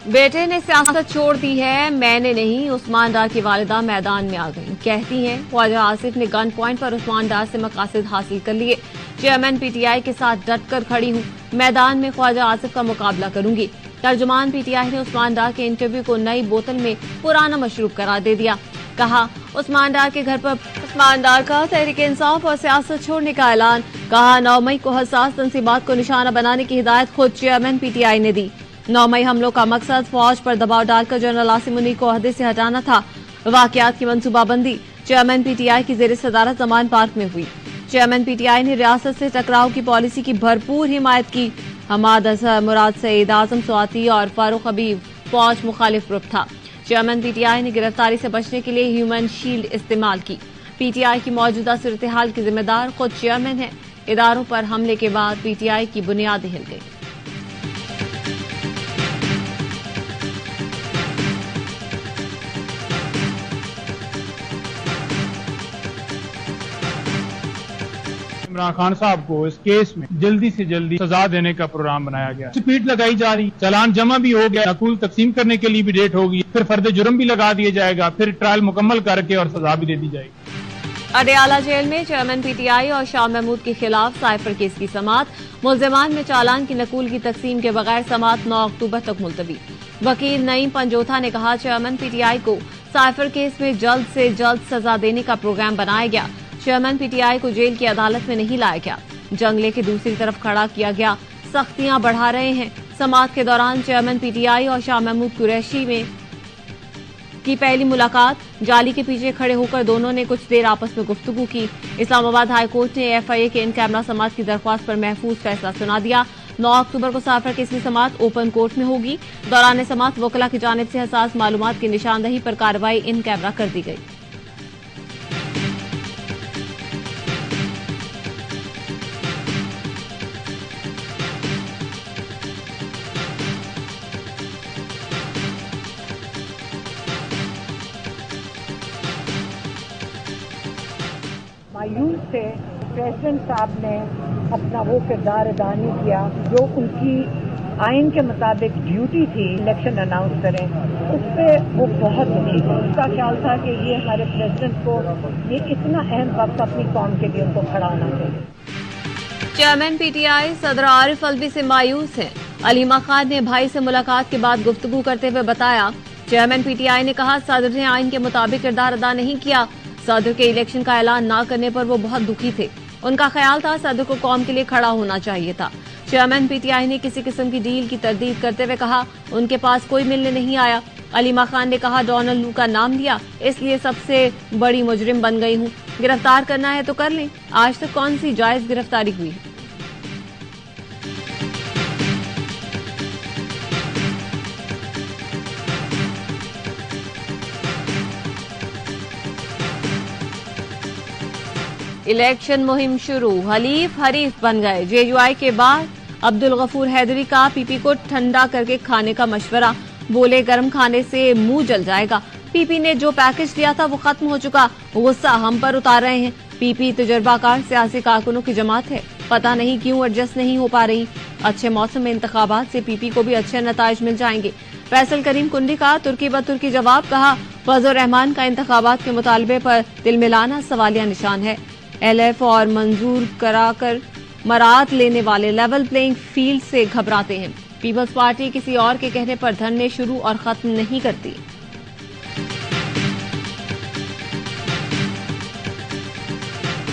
बेटे ने सियासत छोड़ दी है, मैंने नहीं। उस्मान डार की वालिदा मैदान में आ गई। कहती हैं ख्वाजा आसिफ ने गन पॉइंट पर उस्मान डार से मकासद हासिल कर लिए। चेयरमैन पीटीआई के साथ डटकर खड़ी हूं, मैदान में ख्वाजा आसिफ का मुकाबला करूंगी। तर्जुमान पीटीआई ने उस्मान डार के इंटरव्यू को नई बोतल में पुराना मशरूब करार दे दिया। कहा उस्मान डार के घर पर उस्मान डार का तहरीक इंसाफ और सियासत छोड़ने का ऐलान। कहा 9 मई को हसास तंसीबात को निशाना बनाने की हिदायत खुद चेयरमैन पीटीआई ने दी। 9 मई हमलों का मकसद फौज पर दबाव डालकर जनरल आसिम मुनीर को ओहदे से हटाना था। वाकयात की मंसूबाबंदी चेयरमैन पीटीआई की जेर सदारत जमान पार्क में हुई। चेयरमैन पीटीआई ने रियासत से टकराव की पॉलिसी की भरपूर हिमायत की। हमाद अजहर, मुराद सईद, आजम स्वाति और फारूक हबीब फौज मुखालिफ ग्रुप था। चेयरमैन पीटीआई ने गिरफ्तारी से बचने के लिए ह्यूमन शील्ड इस्तेमाल की। पीटीआई की मौजूदा सूरत हाल की जिम्मेदार खुद चेयरमैन है। इदारों पर हमले के बाद पीटीआई की बुनियादें हिल गई। इमरान खान साहब को इस केस में जल्दी से जल्दी सजा देने का प्रोग्राम बनाया गया। स्पीड लगाई जा रही, चालान जमा भी हो गया, नकूल तकसीम करने के लिए भी डेट होगी, फिर फर्द जुर्म भी लगा दिया जाएगा, फिर ट्रायल मुकम्मल करके और सजा भी दे दी जाएगी। अडयाला जेल में चेयरमैन पीटीआई और शाह महमूद के खिलाफ साइफर केस की समाअत। मुल्जिमान में चालान की नकूल की तकसीम के बगैर समाअत 9 अक्टूबर तक मुलतवी। वकील नईम पंजोथा ने कहा चेयरमैन पीटीआई को साइफर केस में जल्द से जल्द सजा देने का प्रोग्राम बनाया गया। चेयरमैन पीटीआई को जेल की अदालत में नहीं लाया गया, जंगले की दूसरी तरफ खड़ा किया गया। सख्तियां बढ़ा रहे हैं। समाअत के दौरान चेयरमैन पीटीआई और शाह महमूद कुरैशी में की पहली मुलाकात। जाली के पीछे खड़े होकर दोनों ने कुछ देर आपस में गुफ्तगू की। इस्लामाबाद हाईकोर्ट ने एफआईए के इन कैमरा समाअत की दरख्वास्त पर महफूज फैसला सुना दिया। 9 अक्टूबर को साइफर केस की समाअत ओपन कोर्ट में होगी। दौरान समाअत वकला की जानिब से हसास मालूमात की निशानदही पर कार्रवाई इन कैमरा कर दी गई। मायूस थे प्रेसिडेंट साहब ने अपना वो किरदार अदा नहीं किया जो उनकी आइन के मुताबिक ड्यूटी थी। इलेक्शन अनाउंस करें, उस पर वो बहुत दुखी थे। उसका ख्याल था कि ये हमारे प्रेसिडेंट को ये इतना अहम वक्त अपनी कौम के लिए उनको खड़ा होना चाहिए। चेयरमैन पीटीआई सदर आरिफ अलवी से मायूस हैं। अलीमा खान ने भाई से मुलाकात के बाद गुफ्तगू करते हुए बताया चेयरमैन पीटीआई ने कहा सदर ने आइन के मुताबिक किरदार अदा नहीं किया। सदर के इलेक्शन का ऐलान न करने पर वो बहुत दुखी थे। उनका ख्याल था सदर को कौम के लिए खड़ा होना चाहिए था। चेयरमैन पीटीआई ने किसी किस्म की डील की तरदीद करते हुए कहा उनके पास कोई मिलने नहीं आया। अलीमा खान ने कहा डोनाल्ड लू का नाम लिया, इसलिए सबसे बड़ी मुजरिम बन गई हूँ। गिरफ्तार करना है तो कर लें। आज तक कौन सी जायज गिरफ्तारी हुई है? इलेक्शन मुहिम शुरू, हलीफ हरीफ बन गए। जेयूआई के बाद अब्दुल गफूर हैदरी का पीपी को ठंडा करके खाने का मशवरा। बोले गर्म खाने से मुंह जल जाएगा। पीपी ने जो पैकेज दिया था वो खत्म हो चुका, गुस्सा हम पर उतार रहे हैं। पीपी तजुर्बाकार सियासी कारकुनों की जमात है, पता नहीं क्यों एडजस्ट नहीं हो पा रही। अच्छे मौसम में इंतखाबात से पीपी को भी अच्छे नताइज मिल जाएंगे। फैसल करीम कुंडी का तुर्की ब तुर्की जवाब। कहा फजल रहमान का इंतखाबात के मुतालबे पर दिल मिलाना सवालिया निशान है। एलएफ और मंजूर कराकर मरात लेने वाले लेवल प्लेइंग फील्ड से घबराते हैं। पीपल्स पार्टी किसी और के कहने पर धरने शुरू और खत्म नहीं करती।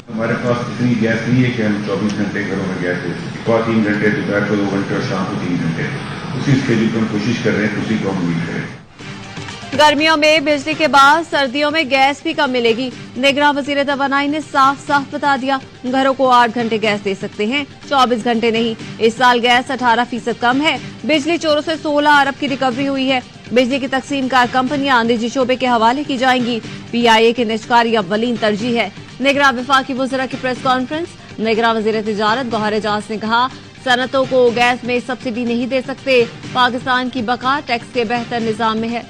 हमारे पास इतनी गैस नहीं है कि हम 24 घंटे घरों में गैस दे सकें। 3 घंटे, दोपहर को 2 घंटे और शाम को 3 घंटे। उसी स्केड्यूल पर हम कोशिश कर रहे हैं, उसी को हम उम्मीद करें। गर्मियों में बिजली के बाद सर्दियों में गैस भी कम मिलेगी। निगरां वजीर तवानाई ने साफ साफ बता दिया घरों को 8 घंटे गैस दे सकते हैं, 24 घंटे नहीं। इस साल गैस 18% कम है। बिजली चोरों से 16 अरब की रिकवरी हुई है। बिजली की तकसीम कार कंपनियां निजी शोबे के हवाले की जाएंगी। पीआईए की निजकारी अव्वलीन तरजीह है। निगरां वफाकी वज़रा की प्रेस कॉन्फ्रेंस। निगरां वज़ीर तिजारत गौहर एजाज ने कहा सनतों को गैस में सब्सिडी नहीं दे सकते। पाकिस्तान की बका टैक्स के बेहतर निजाम में है।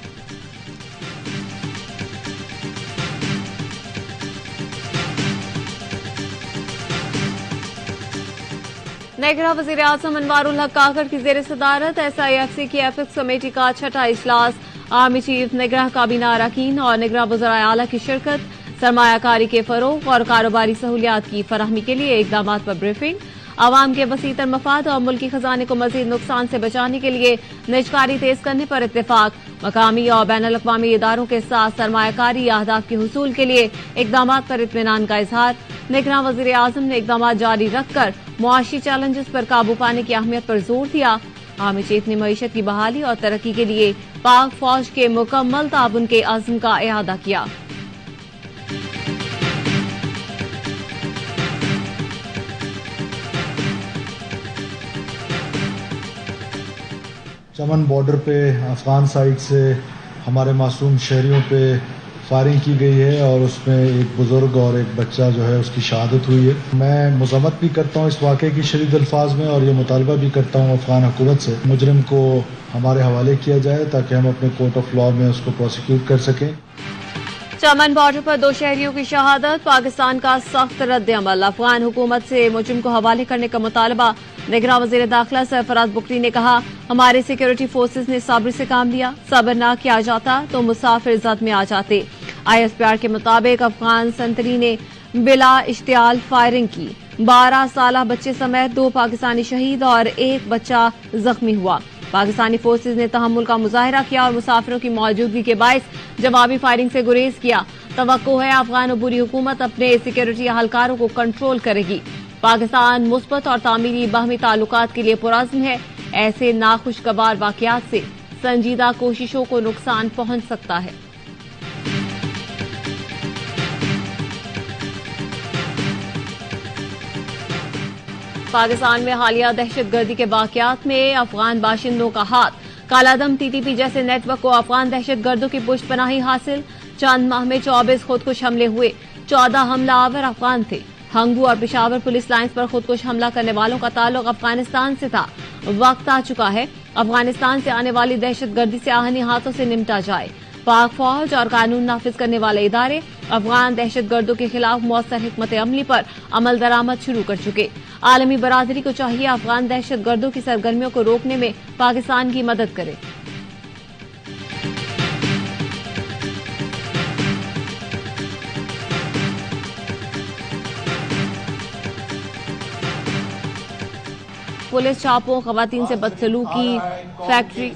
नेगरा वजीर आजम अनवारुल हक काकड़ की जेर सदारत SIFC की एपिक्स कमेटी का छठा इजलास, आर्मी चीफ, नेगरा काबीना अरकान और नेगरा वज़राए आला की शिरकत, सरमायाकारी के फरोग और कारोबारी सहूलियात की फराहमी के लिए इकदाम पर ब्रीफिंग, आवाम के वसीतर मफाद और मुल्की खजाने को मजीद नुकसान से बचाने के लिए निजकारी तेज करने पर इत्तेफाक, मकामी और बैनुल अक़वामी इदारों के साथ सरमायाकारी अहदाफ के हुसूल के लिए इकदाम पर इत्मीनान का इजहार, निगरां वज़ीर आज़म ने इकदाम जारी रखकर मुआशी चैलेंजेस पर काबू पाने की अहमियत पर जोर दिया। आर्मी चीफ ने मईशत की बहाली और तरक्की के लिए पाक फौज के मुकम्मल ताउन के अज़्म का इआदा किया। चमन बॉर्डर पे अफगान साइड से हमारे मासूम शहरियों पे फायरिंग की गई है और उसमें एक बुजुर्ग और एक बच्चा जो है उसकी शहादत हुई है। मैं मज़म्मत भी करता हूँ इस वाक़े की शदीद अल्फाज में और ये मुतालबा भी करता हूँ अफगान हुकूमत से मुजरिम को हमारे हवाले किया जाए ताकि हम अपने कोर्ट ऑफ लॉ में उसको प्रोसिक्यूट कर सकें। चमन बॉर्डर पर 2 शहरियों की शहादत, पाकिस्तान का सख्त रद्द अमल, अफगान हुकूमत से मुजरिम को हवाले करने का मुतालबा। निगरां वज़ीर दाखिला सरफराज बुखरी ने कहा, हमारे सिक्योरिटी फोर्सेज ने सब्र से काम लिया, सब्र न किया जाता तो मुसाफिर जद में आ जाते। ISPR के मुताबिक अफगान संतरी ने बिला इश्तियाल फायरिंग की, 12 साल बच्चे समेत 2 पाकिस्तानी शहीद और 1 बच्चा जख्मी हुआ। पाकिस्तानी फोर्सेज ने तहम्मुल का मुजाहिरा किया और मुसाफिरों की मौजूदगी के बायस जवाबी फायरिंग से गुरेज किया। तवक्को है अफगान अबूरी हुकूमत अपने सिक्योरिटी अहलकारों को कंट्रोल करेगी। पाकिस्तान मुस्बत और तामीरी बाहमी ताल्लुकात के लिए पुरअज़्म है। ऐसे नाखुशगवार वाकयात से संजीदा कोशिशों को नुकसान पहुंच सकता है। पाकिस्तान में हालिया दहशतगर्दी के वाकयात में अफगान बाशिंदों का हाथ, कालादम TTP जैसे नेटवर्क को अफगान दहशतगर्दों की पुष्टपनाही हासिल। चंद माह में 24 खुदकुश हमले हुए, 14 हमलावर अफगान थे। हंगू और पेशावर पुलिस लाइंस पर खुदकुश हमला करने वालों का ताल्लुक अफगानिस्तान से था। वक्त आ चुका है अफगानिस्तान से आने वाली दहशतगर्दी से आहनी हाथों से निपटा जाए। पाक फौज और कानून नाफिज करने वाले इदारे अफगान दहशतगर्दों के खिलाफ मौसर हिकमत अमली पर अमल दरामद शुरू कर चुके। आलमी बरादरी को चाहिए अफगान दहशतगर्दों की सरगर्मियों को रोकने में पाकिस्तान की मदद करे। पुलिस छापों, खवातीन से बदसलूकी, फैक्ट्री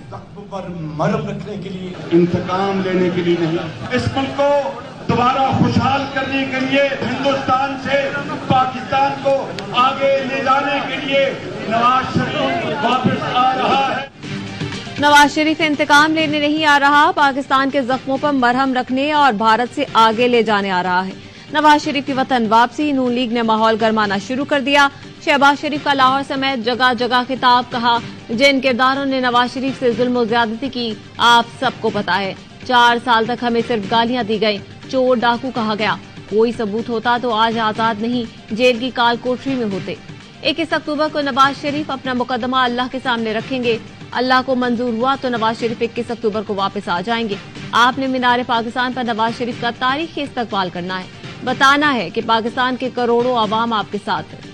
पर मरहम रखने के लिए, इंतकाम लेने के लिए नहीं, इस मुल्क को दोबारा खुशहाल करने के लिए, हिंदुस्तान से पाकिस्तान को आगे ले जाने के लिए नवाज शरीफ वापस आ रहा है। नवाज शरीफ इंतकाम लेने नहीं आ रहा, पाकिस्तान के जख्मों पर मरहम रखने और भारत से आगे ले जाने आ रहा है। नवाज शरीफ की वतन वापसी, नून लीग ने माहौल गरमाना शुरू कर दिया। शहबाज शरीफ का लाहौर समेत जगह जगह खिताब, कहा जिन किरदारों ने नवाज शरीफ से जुल्म और ज्यादती की आप सबको पता है। 4 साल तक हमें सिर्फ गालियां दी गई, चोर डाकू कहा गया। कोई सबूत होता तो आज आजाद नहीं, जेल की काल कोठरी में होते। 21 अक्टूबर को नवाज शरीफ अपना मुकदमा अल्लाह के सामने रखेंगे। अल्लाह को मंजूर हुआ तो नवाज शरीफ 21 अक्टूबर को वापस आ जाएंगे। आपने मीनार पाकिस्तान पर नवाज शरीफ का तारीखी इस्तकबाल करना है, बताना है कि पाकिस्तान के करोड़ों आवाम आपके साथ है।